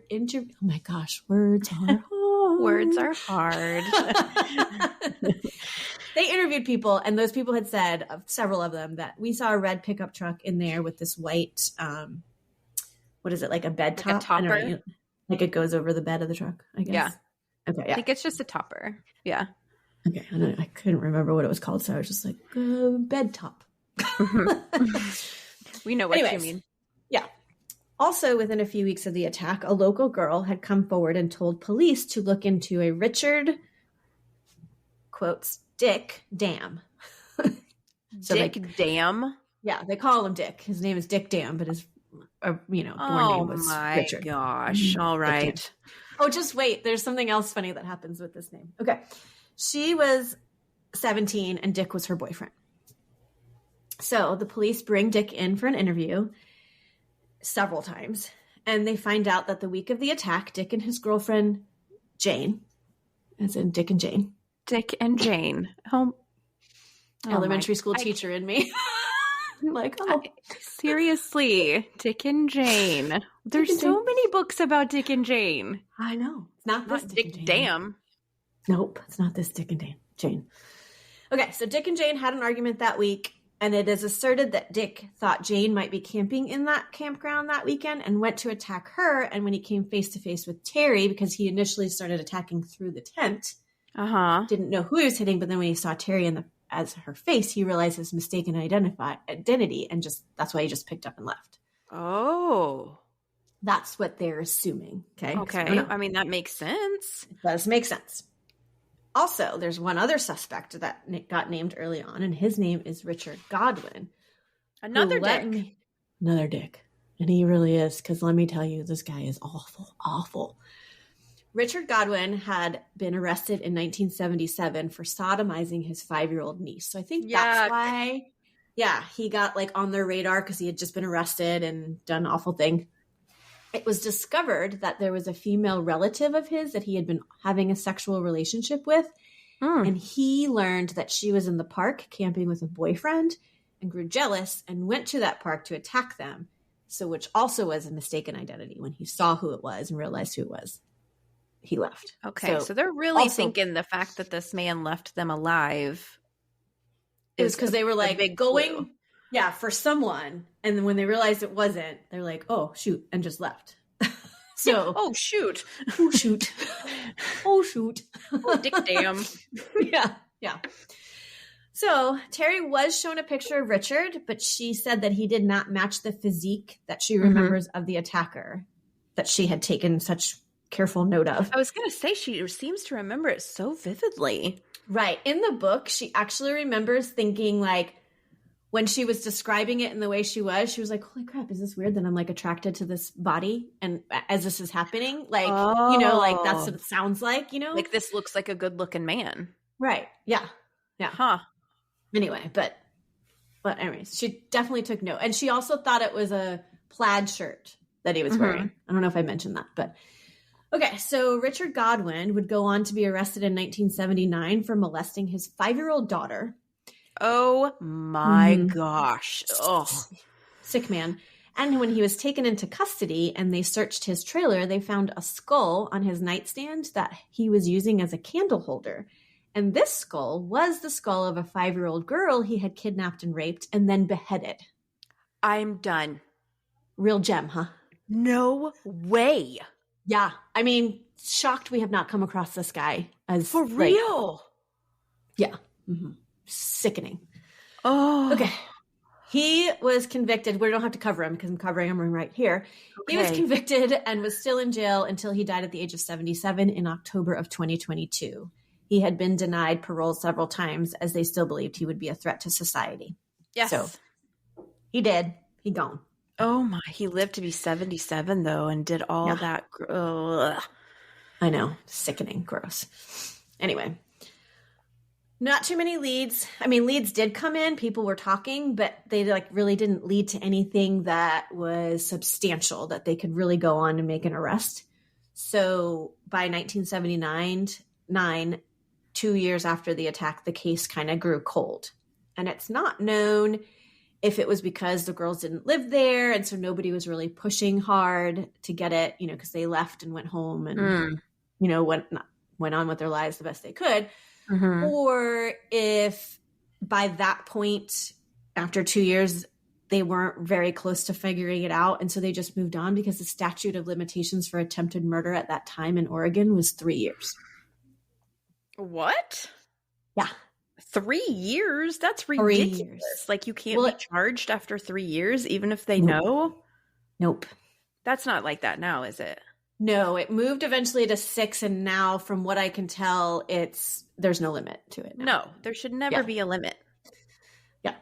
my gosh, words are hard. Words are hard. They interviewed people, and those people had said, several of them, that we saw a red pickup truck in there with this white, what is it, like a bed top? Like a topper? You know, like it goes over the bed of the truck, I guess. Yeah. Okay, yeah. I think it's just a topper. Yeah. Okay, I couldn't remember what it was called, so I was just like, bed top. We know what you mean. Yeah. Also, within a few weeks of the attack, a local girl had come forward and told police to look into a Richard, quotes, Dick Dam. Dick Dam? Yeah, they call him Dick. His name is Dick Dam, but his, born name was Richard. Oh my gosh. All right. Oh, just wait. There's something else funny that happens with this name. Okay. She was 17 and Dick was her boyfriend. So the police bring Dick in for an interview several times, and they find out that the week of the attack, Dick and his girlfriend, Jane, as in Dick and Jane. Dick and Jane. Elementary school teacher in me. Like, seriously, Dick and Jane. There's so many books about Dick and Jane. I know. It's not this Dick Dam. Nope, it's not this Dick and Jane. Okay, so Dick and Jane had an argument that week, and it is asserted that Dick thought Jane might be camping in that campground that weekend and went to attack her. And when he came face to face with Terri, because he initially started attacking through the tent, didn't know who he was hitting, but then when he saw Terri as her face, he realized his mistaken identity, and that's why he just picked up and left. Oh. That's what they're assuming. Okay. I mean, that makes sense. It does make sense. Also, there's one other suspect that got named early on, and his name is Richard Godwin. Another Dick. Another Dick. And he really is, because let me tell you, this guy is awful, awful. Richard Godwin had been arrested in 1977 for sodomizing his 5-year-old niece. So I think that's why, he got like on their radar, because he had just been arrested and done an awful thing. It was discovered that there was a female relative of his that he had been having a sexual relationship with. And he learned that she was in the park camping with a boyfriend and grew jealous and went to that park to attack them. So, which also was a mistaken identity. When he saw who it was and realized who it was, he left. Okay. So they're really thinking the fact that this man left them alive. It was because they were like going for someone. And then when they realized it wasn't, they're like, oh, shoot, and just left. So, oh, shoot. Oh, shoot. Oh, shoot. Oh, Dick Dam. Yeah. So Terri was shown a picture of Richard, but she said that he did not match the physique that she remembers of the attacker that she had taken such careful note of. I was going to say, she seems to remember it so vividly. Right. In the book, she actually remembers thinking, like, when she was describing it in the way she was like, holy crap, is this weird that I'm like attracted to this body? And as this is happening, like, like that's what it sounds like, Like, this looks like a good looking man. Right. Yeah. Huh. Anyway, but anyways, she definitely took note. And she also thought it was a plaid shirt that he was wearing. I don't know if I mentioned that, but okay. So Richard Godwin would go on to be arrested in 1979 for molesting his 5-year-old daughter. Oh my gosh. Oh, sick man. And when he was taken into custody and they searched his trailer, they found a skull on his nightstand that he was using as a candle holder. And this skull was the skull of a 5-year-old girl he had kidnapped and raped and then beheaded. I'm done. Real gem, huh? No way. Yeah. I mean, shocked we have not come across this guy as for real. Yeah. Sickening. Oh. Okay. He was convicted. We don't have to cover him because I'm covering him right here. Okay. He was convicted and was still in jail until he died at the age of 77 in October of 2022. He had been denied parole several times as they still believed he would be a threat to society. Yes. So he did. He gone. Oh my. He lived to be 77 though and did all that. I know. Sickening. Gross. Anyway. Not too many leads. I mean, leads did come in. People were talking, but they really didn't lead to anything that was substantial that they could really go on and make an arrest. So by 1979, 2 years after the attack, the case kind of grew cold. And it's not known if it was because the girls didn't live there. And so nobody was really pushing hard to get it, because they left and went home and, went on with their lives the best they could. Or if by that point, after 2 years, they weren't very close to figuring it out. And so they just moved on because the statute of limitations for attempted murder at that time in Oregon was 3 years. What? Yeah. 3 years? That's 3 ridiculous. years. Like, you can't be charged after 3 years, even if they know? Nope. That's not like that now, is it? No, it moved eventually to 6, and now, from what I can tell, there's no limit to it now. No, there should never be a limit. Yeah.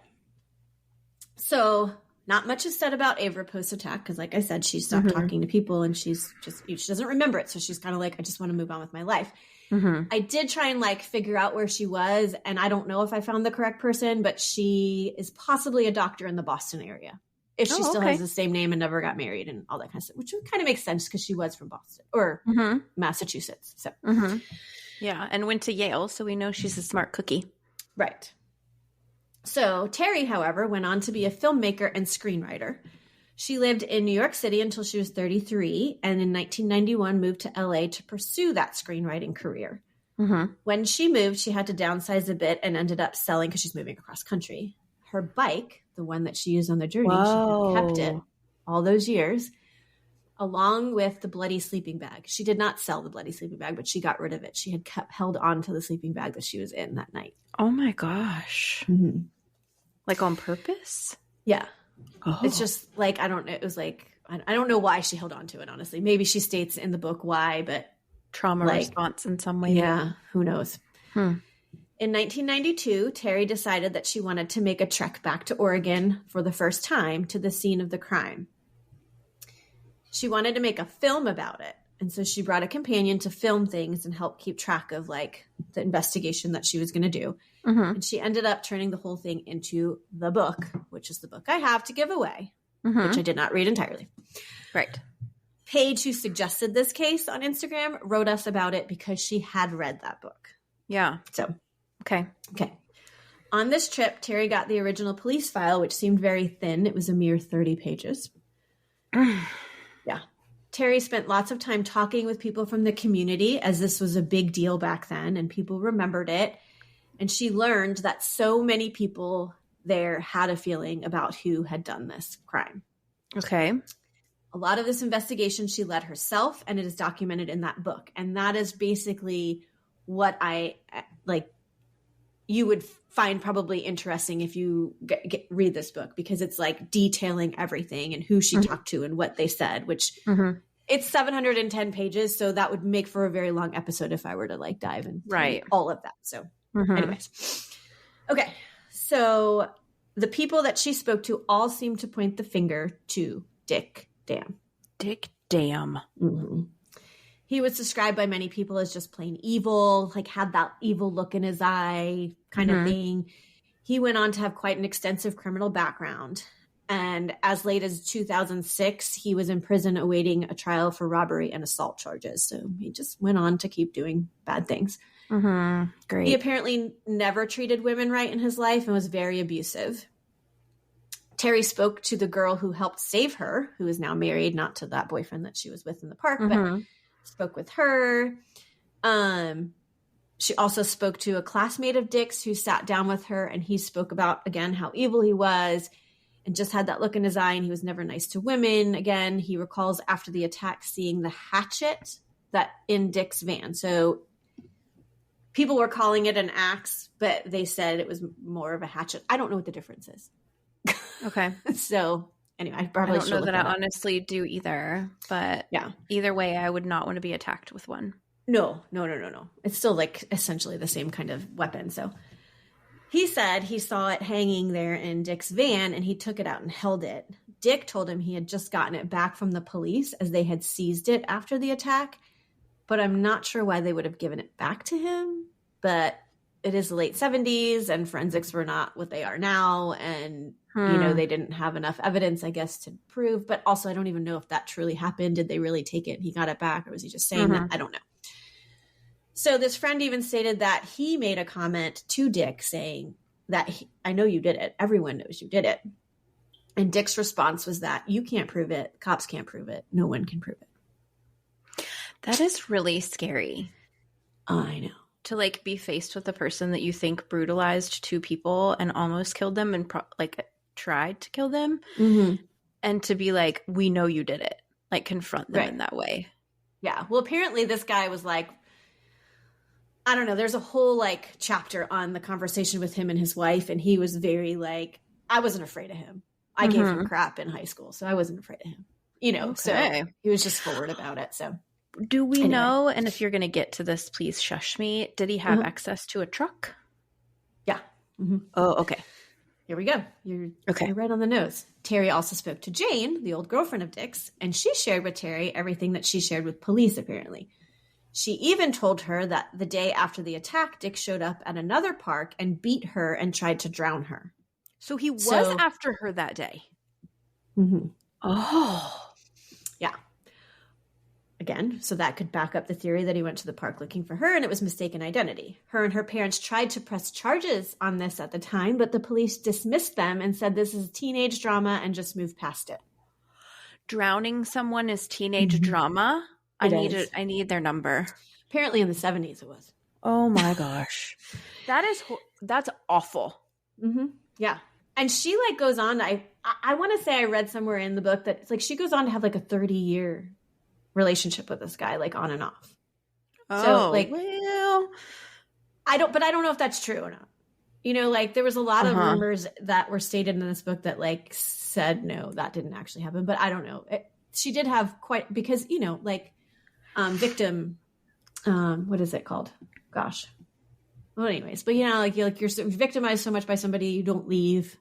So, not much is said about Avra post-attack, because like I said, she stopped talking to people, and she doesn't remember it, so she's kind of like, I just want to move on with my life. I did try and like figure out where she was, and I don't know if I found the correct person, but she is possibly a doctor in the Boston area. If she still has the same name and never got married and all that kind of stuff, which kind of makes sense because she was from Boston or Massachusetts. So, yeah, and went to Yale, so we know she's a smart cookie. Right. So Terri, however, went on to be a filmmaker and screenwriter. She lived in New York City until she was 33, and in 1991 moved to LA to pursue that screenwriting career. When she moved, she had to downsize a bit and ended up selling, because she's moving across country, her bike, the one that she used on the journey. Whoa. She had kept it all those years, along with the bloody sleeping bag. She did not sell the bloody sleeping bag, but she got rid of it. She had held on to the sleeping bag that she was in that night. Oh my gosh. Like on purpose? Yeah. It's just like, I don't know. It was like, I don't know why she held on to it, honestly. Maybe she states in the book why, but trauma response in some way. Yeah. Who knows? In 1992, Terri decided that she wanted to make a trek back to Oregon for the first time to the scene of the crime. She wanted to make a film about it. And so she brought a companion to film things and help keep track of like the investigation that she was going to do. And she ended up turning the whole thing into the book, which is the book I have to give away, which I did not read entirely. Right. Paige, who suggested this case on Instagram, wrote us about it because she had read that book. Yeah. So, okay. On this trip, Terri got the original police file, which seemed very thin. It was a mere 30 pages. Yeah. Terri spent lots of time talking with people from the community, as this was a big deal back then and people remembered it. And she learned that so many people there had a feeling about who had done this crime. Okay. A lot of this investigation she led herself, and it is documented in that book. And that is basically what you would find probably interesting if you read this book, because it's like detailing everything and who she talked to and what they said, which it's 710 pages. So that would make for a very long episode if I were to like dive into all of that. So anyways, okay. So the people that she spoke to all seemed to point the finger to Dick Dam. Dick Dam. He was described by many people as just plain evil, like had that evil look in his eye kind of thing. He went on to have quite an extensive criminal background. And as late as 2006, he was in prison awaiting a trial for robbery and assault charges. So he just went on to keep doing bad things. Great. He apparently never treated women right in his life and was very abusive. Terri spoke to the girl who helped save her, who is now married, not to that boyfriend that she was with in the park, but spoke with her. She also spoke to a classmate of Dick's who sat down with her, and he spoke about, again, how evil he was and just had that look in his eye, and he was never nice to women. Again, he recalls after the attack seeing the hatchet that in Dick's van. So people were calling it an axe, but they said it was more of a hatchet. I don't know what the difference is. Okay. So anyway, I probably don't know that I honestly do either, but either way, I would not want to be attacked with one. No. It's still like essentially the same kind of weapon. So he said he saw it hanging there in Dick's van and he took it out and held it. Dick told him he had just gotten it back from the police as they had seized it after the attack, but I'm not sure why they would have given it back to him. But it is the late 70s and forensics were not what they are now. And, they didn't have enough evidence, I guess, to prove. But also, I don't even know if that truly happened. Did they really take it and he got it back? Or was he just saying that? I don't know. So this friend even stated that he made a comment to Dick saying that, I know you did it. Everyone knows you did it. And Dick's response was that you can't prove it. Cops can't prove it. No one can prove it. That is really scary. I know. To like be faced with a person that you think brutalized two people and almost killed them and tried to kill them. And to be like, we know you did it. Like confront them in that way. Yeah. Well, apparently this guy was like, I don't know. There's a whole like chapter on the conversation with him and his wife. And he was very like, I wasn't afraid of him. I gave him crap in high school, so I wasn't afraid of him, you know, so he was just forward about it. So do we know, and if you're going to get to this, please shush me, did he have access to a truck? Yeah. Oh, okay. Here we go. You're right on the nose. Terri also spoke to Jane, the old girlfriend of Dick's, and she shared with Terri everything that she shared with police, apparently. She even told her that the day after the attack, Dick showed up at another park and beat her and tried to drown her. So he was after her that day. Oh. Yeah. Again, so that could back up the theory that he went to the park looking for her and it was mistaken identity. Her and her parents tried to press charges on this at the time, but the police dismissed them and said this is teenage drama and just moved past it. Drowning someone is teenage drama? I need their number. Apparently in the 70s it was. Oh my gosh. That's awful. Yeah. And she like goes on, I want to say I read somewhere in the book that it's like she goes on to have like a 30-year relationship with this guy, like on and off. So like, well, I don't know if that's true or not. You know, like there was a lot of rumors that were stated in this book that like said, no, that didn't actually happen. But I don't know. She did have quite, because, you know, like victim, what is it called? Gosh. Well, anyways, but you know, like you're victimized so much by somebody, you don't leave,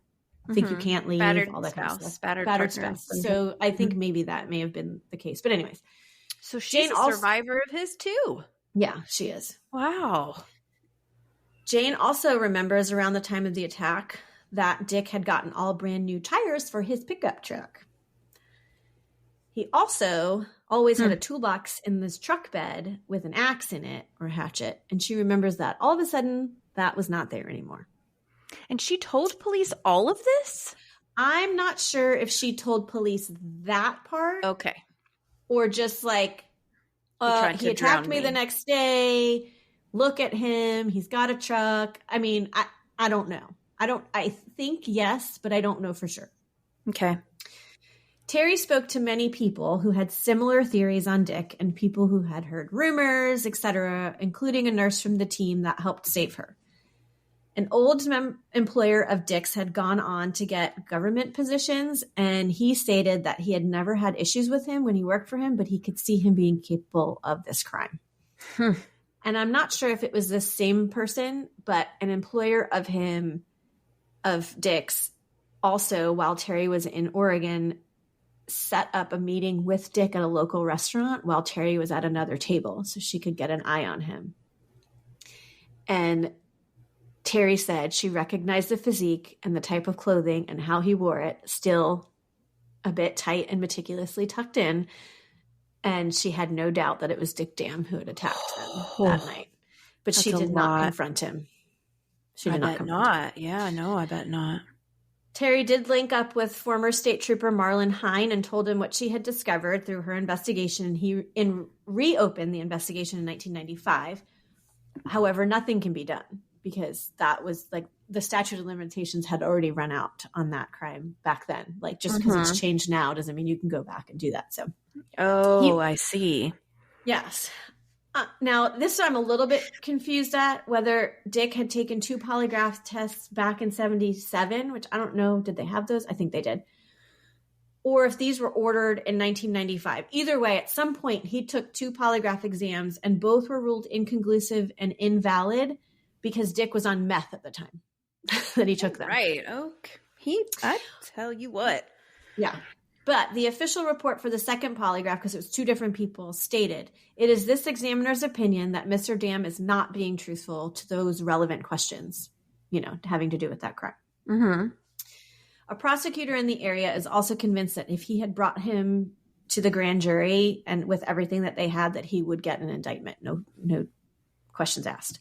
think you can't leave, all that kind of stuff. Battered spouse. So I think maybe that may have been the case. But anyways, so she's a survivor of his too. Yeah, she is. Wow. Jane also remembers around the time of the attack that Dick had gotten all brand new tires for his pickup truck. He also always had a toolbox in this truck bed with an axe in it or a hatchet. And she remembers that all of a sudden that was not there anymore. And she told police all of this? I'm not sure if she told police that part. Okay. Or just like, he attacked me the next day. Look at him. He's got a truck. I mean, I don't know. I think yes, but I don't know for sure. Okay. Terri spoke to many people who had similar theories on Dick and people who had heard rumors, etc., including a nurse from the team that helped save her. An old employer of Dick's had gone on to get government positions, and he stated that he had never had issues with him when he worked for him, but he could see him being capable of this crime. And I'm not sure if it was the same person, but an employer of him, of Dick's, also, while Terri was in Oregon, set up a meeting with Dick at a local restaurant while Terri was at another table so she could get an eye on him. And Terri said she recognized the physique and the type of clothing and how he wore it, still a bit tight and meticulously tucked in. And she had no doubt that it was Dick Dam who had attacked them that night. But she did not confront him. She did not confront him. Yeah, no, I bet not. Terri did link up with former state trooper Marlon Hine and told him what she had discovered through her investigation. And he reopened the investigation in 1995. However, nothing can be done because that was like the statute of limitations had already run out on that crime back then. Like just because it's changed now doesn't mean you can go back and do that. So, I see. Yes. Now, this I'm a little bit confused at whether Dick had taken 2 polygraph tests back in 77, which I don't know. Did they have those? I think they did. Or if these were ordered in 1995. Either way, at some point, he took 2 polygraph exams and both were ruled inconclusive and invalid because Dick was on meth at the time that he took them. Right. Okay. I tell you what. Yeah. But the official report for the second polygraph, because it was 2 different people, stated, it is this examiner's opinion that Mr. Dam is not being truthful to those relevant questions, you know, having to do with that crime. A prosecutor in the area is also convinced that if he had brought him to the grand jury and with everything that they had, that he would get an indictment. No questions asked.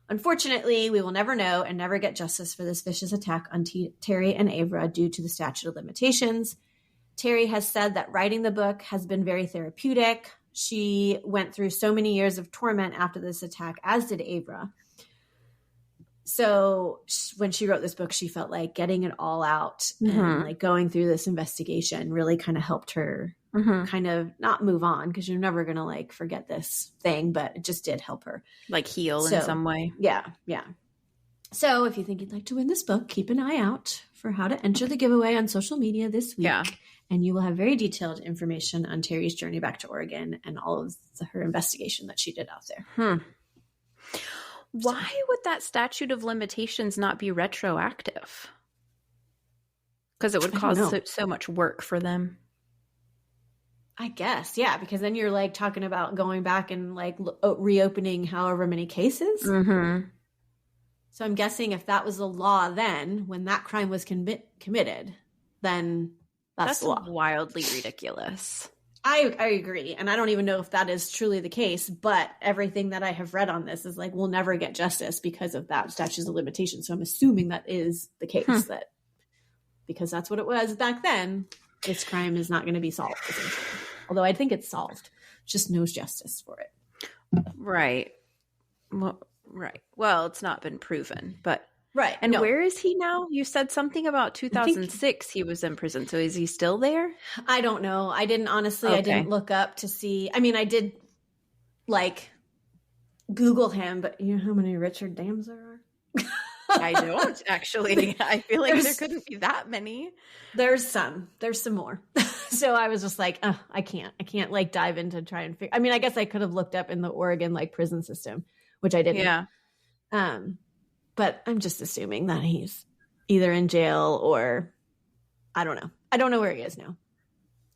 Unfortunately, we will never know and never get justice for this vicious attack on Terri and Avra due to the statute of limitations. Terri has said that writing the book has been very therapeutic. She went through so many years of torment after this attack, as did Avra. So when she wrote this book, she felt like getting it all out and like going through this investigation really kind of helped her kind of not move on, because you're never going to like forget this thing, but it just did help her like heal in some way. Yeah. So if you think you'd like to win this book, keep an eye out for how to enter the giveaway on social media this week. Yeah. And you will have very detailed information on Terri's journey back to Oregon and all of her investigation that she did out there. Why would that statute of limitations not be retroactive? Because it would cause so much work for them. I guess, yeah, because then you're like talking about going back and like reopening however many cases. So I'm guessing if that was the law then, when that crime was committed, then that's the law. Wildly ridiculous. I agree. And I don't even know if that is truly the case, but everything that I have read on this is like, we'll never get justice because of that statute of limitations. So I'm assuming that is the case, that because that's what it was back then, this crime is not going to be solved. Although I think it's solved, just no justice for it. Right. Well, it's not been proven, but right. And where is he now? You said something about 2006 he was in prison. So is he still there? I don't know. I didn't honestly. I didn't look up to see. I mean, I did like Google him, but you know how many Richard Dams there are? I don't actually. I feel like there couldn't be that many. There's some more. So I was just like, I can't like dive into try and figure. I mean, I guess I could have looked up in the Oregon like prison system, which I didn't. Yeah. But I'm just assuming that he's either in jail or I don't know. I don't know where he is now.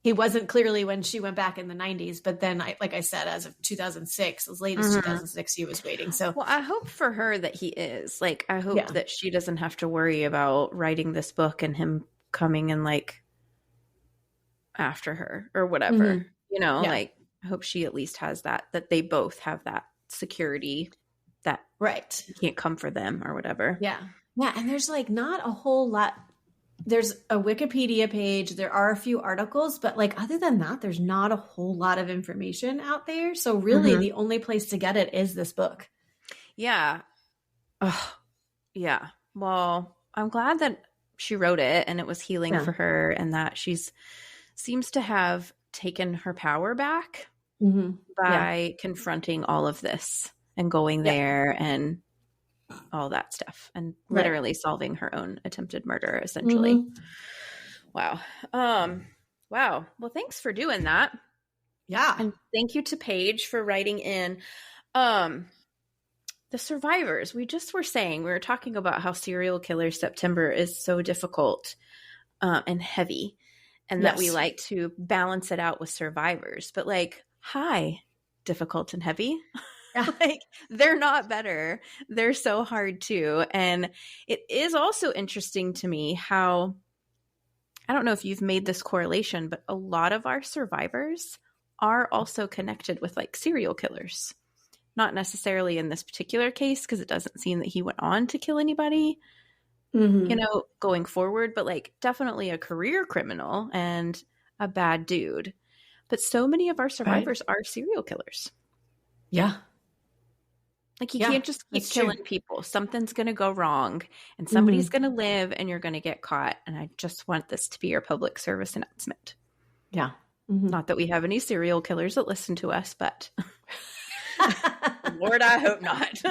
He wasn't clearly when she went back in the 90s, but then like I said, as of 2006, as late as 2006, he was waiting. So, well, I hope for her that he is. Like, I hope that she doesn't have to worry about writing this book and him coming and like after her or whatever. You know, like I hope she at least has that they both have that security that he can't come for them or whatever. Yeah. And there's like not a whole lot. There's a Wikipedia page. There are a few articles, but like other than that, there's not a whole lot of information out there. So really the only place to get it is this book. Yeah. Yeah. Well, I'm glad that she wrote it and it was healing for her and that seems to have taken her power back by confronting all of this and going there and all that stuff and literally solving her own attempted murder, essentially. Wow. Wow. Well, thanks for doing that. Yeah. And thank you to Paige for writing in. The survivors, we were talking about how Serial Killer September is so difficult and heavy, and that we like to balance it out with survivors. But like, difficult and heavy. Like, they're not better. They're so hard too. And it is also interesting to me how, I don't know if you've made this correlation, but a lot of our survivors are also connected with like serial killers. Not necessarily in this particular case, because it doesn't seem that he went on to kill anybody, you know, going forward, but like definitely a career criminal and a bad dude. But so many of our survivors are serial killers. Yeah. Like, you can't just keep killing people. Something's going to go wrong and somebody's going to live and you're going to get caught. And I just want this to be your public service announcement. Yeah. Not that we have any serial killers that listen to us, but Lord, I hope not.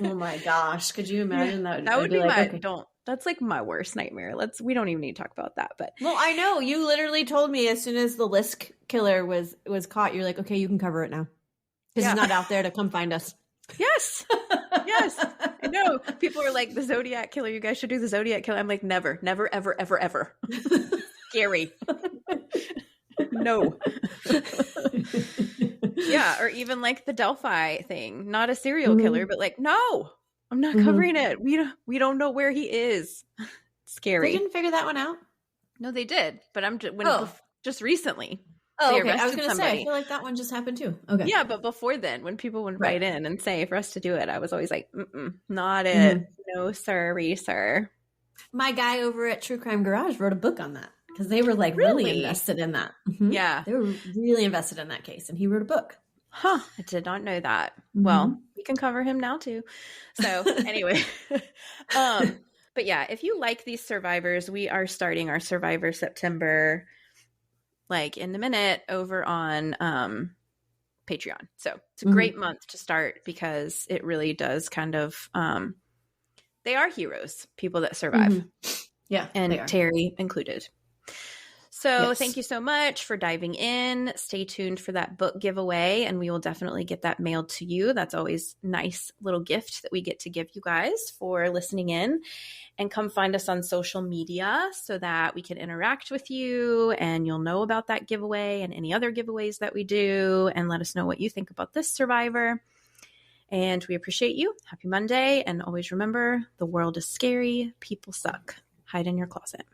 Oh my gosh. Could you imagine that? That would be like, that's like my worst nightmare. We don't even need to talk about that, but. Well, I know you literally told me as soon as the Lisk killer was caught, you're like, okay, you can cover it now. Because he's not out there to come find us. Yes. I know. People are like, the Zodiac killer, you guys should do the Zodiac killer. I'm like, never, ever, ever, ever. Scary. No. Yeah. Or even like the Delphi thing, not a serial killer, but like, no, I'm not covering it. We don't know where he is. Scary. They didn't figure that one out. No, they did. But just recently. Oh, okay. I was going to say, I feel like that one just happened too. Okay. Yeah, but before then, when people would write in and say for us to do it, I was always like, not it. No, sorry, sir. My guy over at True Crime Garage wrote a book on that because they were like really invested in that. Yeah. They were really invested in that case, and he wrote a book. Huh. I did not know that. Well, we can cover him now too. So anyway, but yeah, if you like these survivors, we are starting our Survivor September like in a minute over on Patreon. So it's a great month to start because it really does kind of they are heroes, people that survive. Yeah, and Terri included. So Yes. Thank you so much for diving in. Stay tuned for that book giveaway, and we will definitely get that mailed to you. That's always a nice little gift that we get to give you guys for listening in. And come find us on social media so that we can interact with you and you'll know about that giveaway and any other giveaways that we do, and let us know what you think about this survivor. And we appreciate you. Happy Monday. And always remember, the world is scary. People suck. Hide in your closet.